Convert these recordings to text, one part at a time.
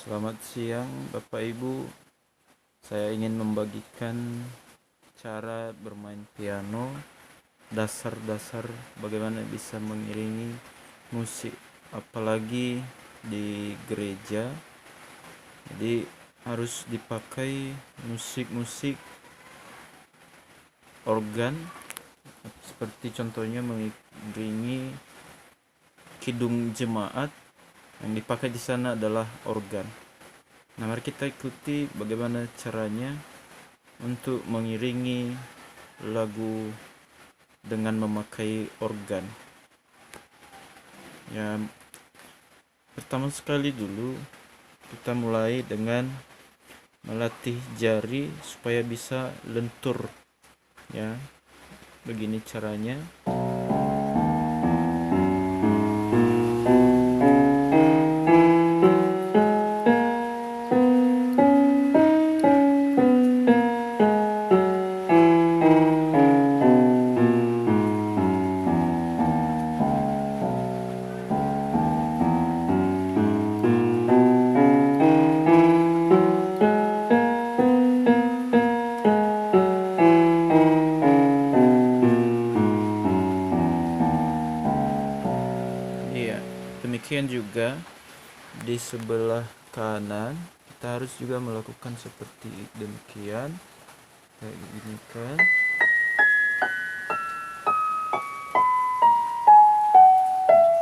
Selamat siang Bapak Ibu. Saya ingin membagikan cara bermain piano, dasar-dasar bagaimana bisa mengiringi musik, apalagi di gereja. Jadi harus dipakai musik-musik organ, seperti contohnya mengiringi kidung jemaat. Yang dipakai di sana adalah organ. Nah, mari kita ikuti bagaimana caranya untuk mengiringi lagu dengan memakai organ. Ya, pertama sekali dulu kita mulai dengan melatih jari supaya bisa lentur. Ya, begini caranya. Iya, demikian juga di sebelah kanan kita harus juga melakukan seperti demikian, kayak gini kan.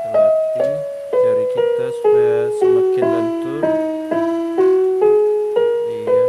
Latih jari kita supaya semakin lentur. Iya.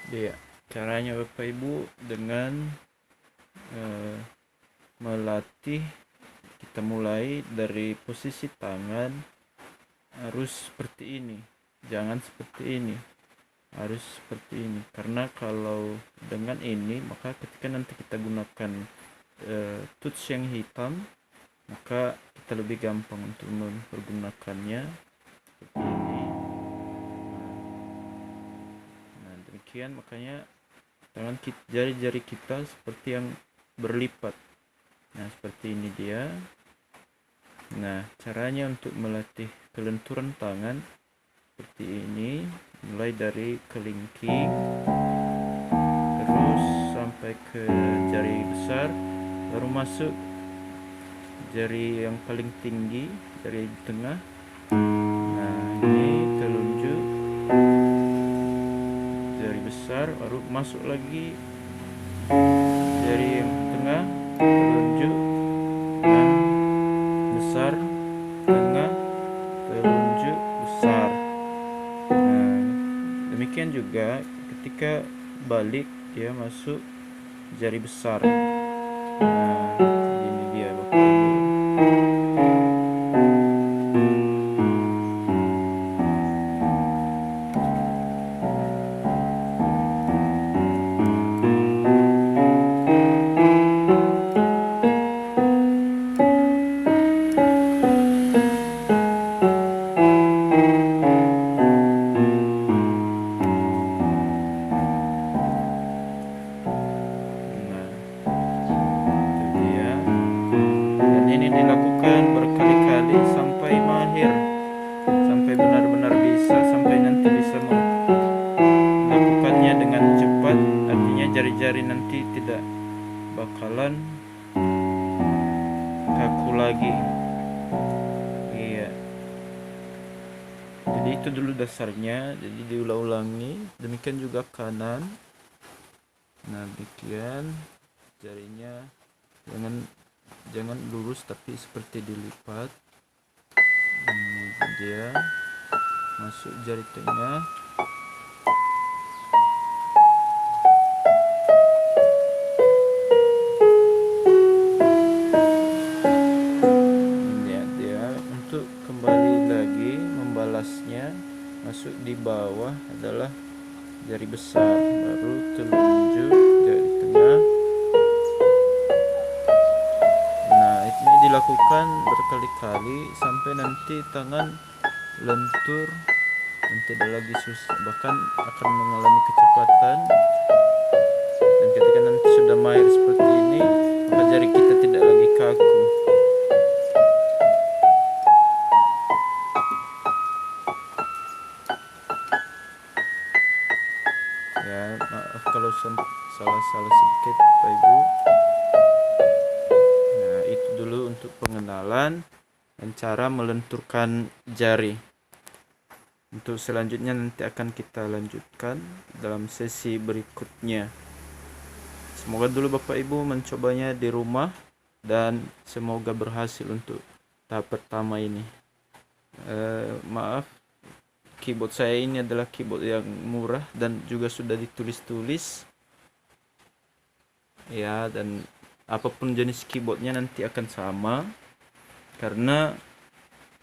Iya, caranya Bapak Ibu dengan melatih, kita mulai dari posisi tangan harus seperti ini, jangan seperti ini, harus seperti ini. Karena kalau dengan ini, maka ketika nanti kita gunakan tuts yang hitam, maka kita lebih gampang untuk mempergunakannya seperti ini. Nah, demikian makanya jari-jari kita seperti yang berlipat. Nah, seperti ini dia. Nah, caranya untuk melatih kelenturan tangan seperti ini, mulai dari kelingking terus sampai ke jari besar, baru masuk jari yang paling tinggi, jari tengah. Nah, ini telunjuk, jari besar, baru masuk lagi jari yang tengah, telunjuk, dan besar, tengah, telunjuk, besar. Nah, demikian juga ketika balik dia masuk jari besar. Nah, ini dia Bapak Ibu. Ini dilakukan berkali-kali sampai mahir, sampai benar-benar bisa, sampai nanti bisa melakukannya dengan cepat. Artinya jari-jari nanti tidak bakalan kaku lagi. Iya. Jadi itu dulu dasarnya, jadi diulang-ulangi. Demikian juga kanan. Nah, demikian jarinya jangan jangan lurus tapi seperti dilipat. Dia masuk jari tengah, dia untuk kembali lagi membalasnya masuk di bawah adalah jari besar, baru telunjuk jari tengah. Nah, ini dilakukan berkali-kali sampai nanti tangan lentur dan tidak lagi susah, bahkan akan mengalami kecepatan. Dan ketika nanti sudah mahir seperti ini, maka jari kita tidak lagi kaku. Ya, maaf kalau salah-salah sedikit Bapak Ibu. Nah, itu dulu untuk pengenalan dan cara melenturkan jari. Untuk selanjutnya nanti akan kita lanjutkan dalam sesi berikutnya. Semoga dulu Bapak Ibu mencobanya di rumah dan semoga berhasil untuk tahap pertama ini. Maaf, keyboard saya ini adalah keyboard yang murah dan juga sudah ditulis-tulis. Ya, dan apapun jenis keyboardnya nanti akan sama, karena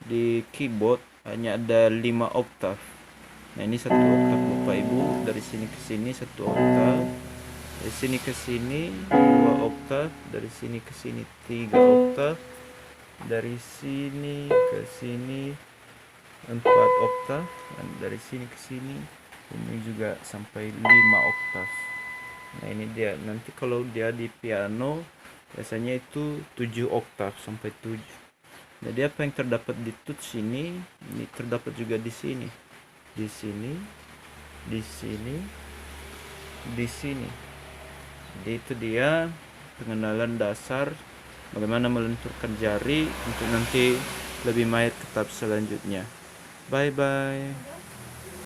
di keyboard hanya ada 5 oktav. Nah, ini 1 oktav Bapak Ibu, dari sini ke sini 1 oktav, dari sini ke sini 2 oktav, dari sini ke sini 3 oktav, dari sini ke sini 4 oktav, dan dari sini ke sini ini juga sampai 5 oktav. Nah, ini dia. Nanti kalau dia di piano biasanya itu 7 oktav sampai 7. Jadi apa yang terdapat di tuts ini terdapat juga di sini, di sini, di sini, di sini. Jadi itu dia pengenalan dasar bagaimana melenturkan jari untuk nanti lebih mahir ke tahap selanjutnya. Bye bye.